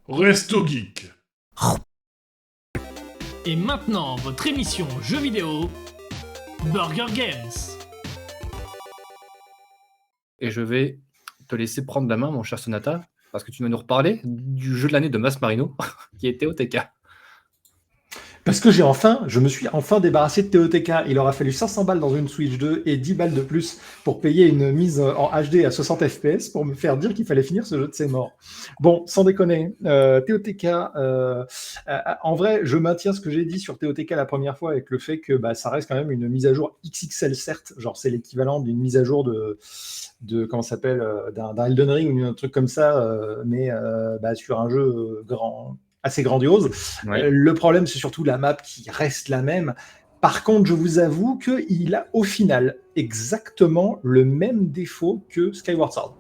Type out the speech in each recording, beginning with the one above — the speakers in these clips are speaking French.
Resto Geek. Et maintenant, votre émission jeux vidéo, Burger Games. Et je vais te laisser prendre la main, mon cher Sonata, parce que tu vas nous reparler du jeu de l'année de Mas Marino, qui est TOTK. Parce que je me suis enfin débarrassé de TOTK. Il aura fallu 500 balles dans une Switch 2 et 10 balles de plus pour payer une mise en HD à 60 FPS pour me faire dire qu'il fallait finir ce jeu de ses morts. Bon, sans déconner, TOTK, en vrai, je maintiens ce que j'ai dit sur TOTK la première fois avec le fait que ça reste quand même une mise à jour XXL, certes. Genre, c'est l'équivalent d'une mise à jour de comment ça s'appelle, d'un Elden Ring ou d'un truc comme ça, mais sur un jeu assez grandiose. Oui. Le problème, c'est surtout la map qui reste la même. Par contre, je vous avoue qu'il a au final exactement le même défaut que Skyward Sword.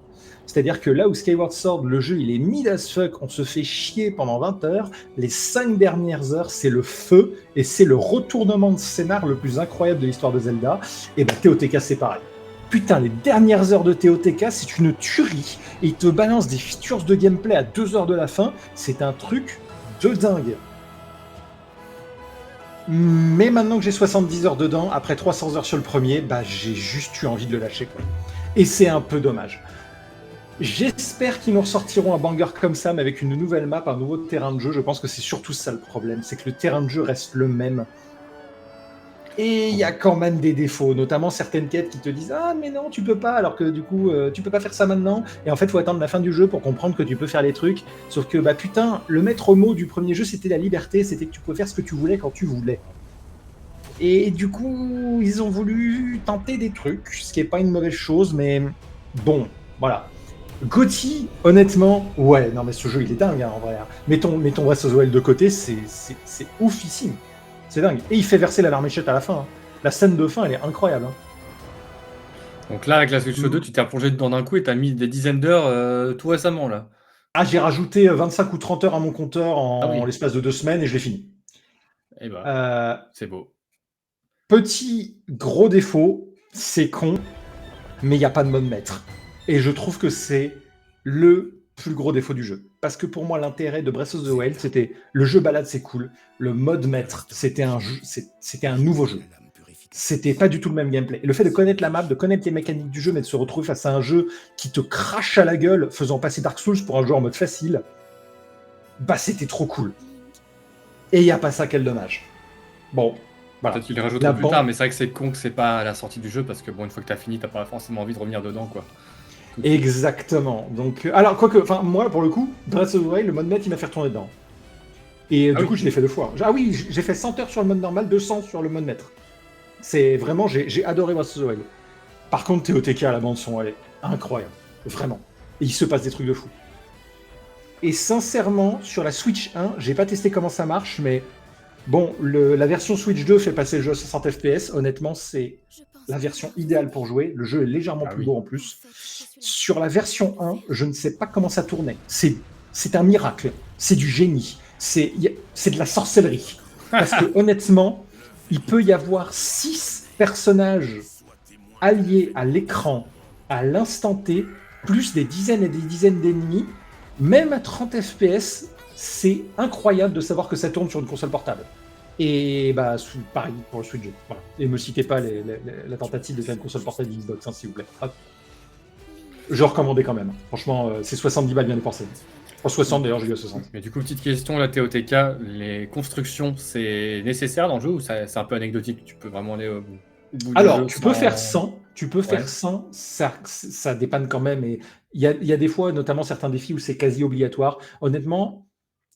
C'est-à-dire que là où Skyward Sword, le jeu, il est mid as fuck, on se fait chier pendant 20 heures, les 5 dernières heures, c'est le feu, et c'est le retournement de scénar le plus incroyable de l'histoire de Zelda. Et TOTK, c'est pareil. Putain, les dernières heures de TOTK, c'est une tuerie, et il te balance des features de gameplay à 2 heures de la fin, c'est un truc de dingue. Mais maintenant que j'ai 70 heures dedans, après 300 heures sur le premier, j'ai juste eu envie de le lâcher, quoi. Et c'est un peu dommage. J'espère qu'ils nous ressortiront un banger comme ça, mais avec une nouvelle map, un nouveau terrain de jeu. Je pense que c'est surtout ça le problème, c'est que le terrain de jeu reste le même. Et il y a quand même des défauts, notamment certaines quêtes qui te disent « Ah, mais non, tu peux pas, alors que du coup, tu peux pas faire ça maintenant. » Et en fait, il faut attendre la fin du jeu pour comprendre que tu peux faire les trucs. Sauf que, putain, le maître mot du premier jeu, c'était la liberté, c'était que tu pouvais faire ce que tu voulais quand tu voulais. Et du coup, ils ont voulu tenter des trucs, ce qui est pas une mauvaise chose, mais bon, voilà. GOTY, honnêtement, ouais, non mais ce jeu, il est dingue, en vrai. Mettons Breath of the Wild de côté, c'est oufissime. C'est dingue. Et il fait verser la larmichette à la fin. La scène de fin, elle est incroyable. Donc là, avec la Switch 2, tu t'es plongé dedans d'un coup et t'as mis des dizaines d'heures tout récemment, là. Ah, j'ai rajouté 25 ou 30 heures à mon compteur en l'espace de 2 semaines et je l'ai fini. Eh c'est beau. Petit gros défaut, c'est con, mais il n'y a pas de mode maître. Et je trouve que c'est le plus gros défaut du jeu. Parce que pour moi, l'intérêt de Breath of the Wild, c'était le jeu balade, c'est cool. Le mode maître, c'était un nouveau jeu. C'était pas du tout le même gameplay. Et le fait de connaître la map, de connaître les mécaniques du jeu, mais de se retrouver face à un jeu qui te crache à la gueule, faisant passer Dark Souls pour un jeu en mode facile, c'était trop cool. Et il n'y a pas ça, quel dommage. Bon, voilà. Peut-être qu'ils les rajouteront plus tard, mais c'est vrai que c'est con que c'est pas à la sortie du jeu, parce que une fois que t'as fini, t'as pas forcément envie de revenir dedans, quoi. Exactement. Donc, alors, moi, pour le coup, Breath of the Wild, le mode net, il m'a fait retourner dedans. Et du coup, je l'ai fait 2 fois. Ah oui, j'ai fait 100 heures sur le mode normal, 200 sur le mode maître. C'est vraiment, j'ai adoré Breath of the Wild. Par contre, TOTK à la bande-son, elle est incroyable. Vraiment. Et il se passe des trucs de fou. Et sincèrement, sur la Switch 1, j'ai pas testé comment ça marche, mais bon, la version Switch 2 fait passer le jeu à 60 FPS. Honnêtement, c'est la version idéale pour jouer. Le jeu est légèrement plus beau en plus. Sur la version 1, je ne sais pas comment ça tournait. C'est un miracle. C'est du génie. C'est de la sorcellerie. Parce que honnêtement, il peut y avoir 6 personnages alliés à l'écran à l'instant T, plus des dizaines et des dizaines d'ennemis. Même à 30 FPS, c'est incroyable de savoir que ça tourne sur une console portable. Et pareil pour le Switch 2. Voilà. Et me citez pas la tentative de faire une console portable Xbox, s'il vous plaît. Hop. Je recommandais quand même. Franchement, c'est 70 balles bien dépensées. 60 d'ailleurs, j'ai eu à 60. Mais du coup, petite question, la TOTK, les constructions, c'est nécessaire dans le jeu ou c'est un peu anecdotique? Tu peux vraiment aller au bout du Alors, jeu tu peux faire 100, faire 100, ça dépanne quand même. Et il y a des fois, notamment certains défis où c'est quasi obligatoire. Honnêtement,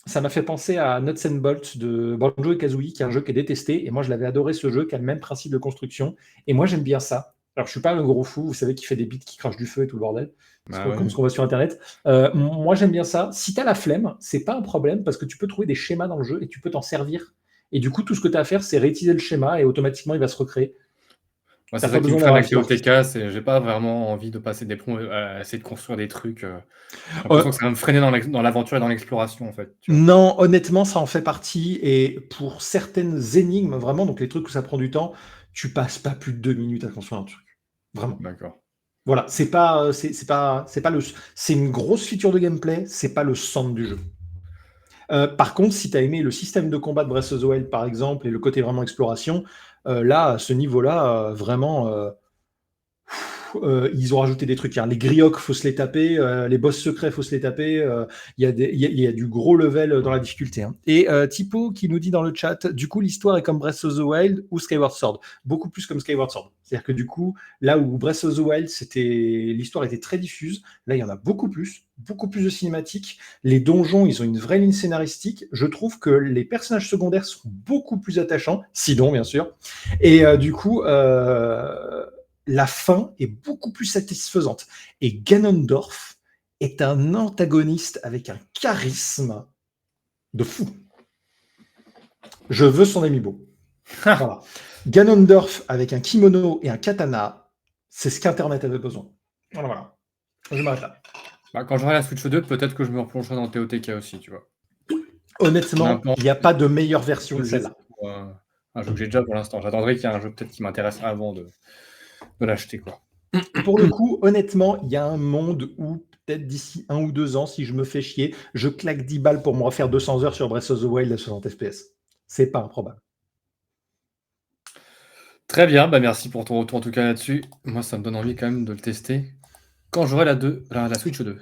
ça m'a fait penser à Nuts and Bolts de Banjo-Kazooie, qui est un jeu qui est détesté. Et moi, je l'avais adoré, ce jeu, qui a le même principe de construction. Et moi, j'aime bien ça. Alors, je suis pas un gros fou, vous savez, qui fait des beats qui crachent du feu et tout le bordel, comme ce qu'on voit sur Internet. Moi, j'aime bien ça. Si tu as la flemme, c'est pas un problème, parce que tu peux trouver des schémas dans le jeu et tu peux t'en servir. Et du coup, tout ce que tu as à faire, c'est réutiliser le schéma et automatiquement, il va se recréer. C'est ça qui me freine avec TOTK, j'ai pas vraiment envie de passer des plombs à essayer de construire des trucs. J'ai l'impression que ça va me freiner dans l'aventure et dans l'exploration, en fait. Non, honnêtement, ça en fait partie. Et pour certaines énigmes, vraiment, donc les trucs où ça prend du temps, tu passes pas plus de 2 minutes à construire un truc. Vraiment. D'accord. Voilà, c'est une grosse feature de gameplay, c'est pas le centre du jeu. Par contre, si tu as aimé le système de combat de Breath of the Wild, par exemple, et le côté vraiment exploration, là, à ce niveau-là, vraiment, ils ont rajouté des trucs. Hein. Les griocs, faut se les taper. Les boss secrets, faut se les taper. Il y a du gros level dans la difficulté. Hein. Et Tipo qui nous dit dans le chat, du coup, l'histoire est comme Breath of the Wild ou Skyward Sword. Beaucoup plus comme Skyward Sword. C'est-à-dire que du coup, là où Breath of the Wild, l'histoire était très diffuse, là, il y en a beaucoup plus de cinématiques. Les donjons, ils ont une vraie ligne scénaristique. Je trouve que les personnages secondaires sont beaucoup plus attachants, Sidon, bien sûr. Et du coup, la fin est beaucoup plus satisfaisante. Et Ganondorf est un antagoniste avec un charisme de fou. Je veux son amiibo. Voilà. Ganondorf avec un kimono et un katana, c'est ce qu'Internet avait besoin. Voilà. Je m'arrête là. Bah, quand j'aurai la Switch 2, peut-être que je me replongerai dans TOTK aussi, tu vois. Honnêtement, il n'y a pas de meilleure version que celle-là. Un jeu que j'ai déjà pour l'instant. J'attendrai qu'il y ait un jeu peut-être qui m'intéresse avant de l'acheter, quoi. Pour le coup, honnêtement, il y a un monde où peut-être d'ici 1 ou 2 ans, si je me fais chier, je claque 10 balles pour me refaire 200 heures sur Breath of the Wild à 60 FPS. C'est pas improbable. Très bien, bah merci pour ton retour en tout cas là-dessus. Moi, ça me donne envie quand même de le tester quand j'aurai la Switch 2.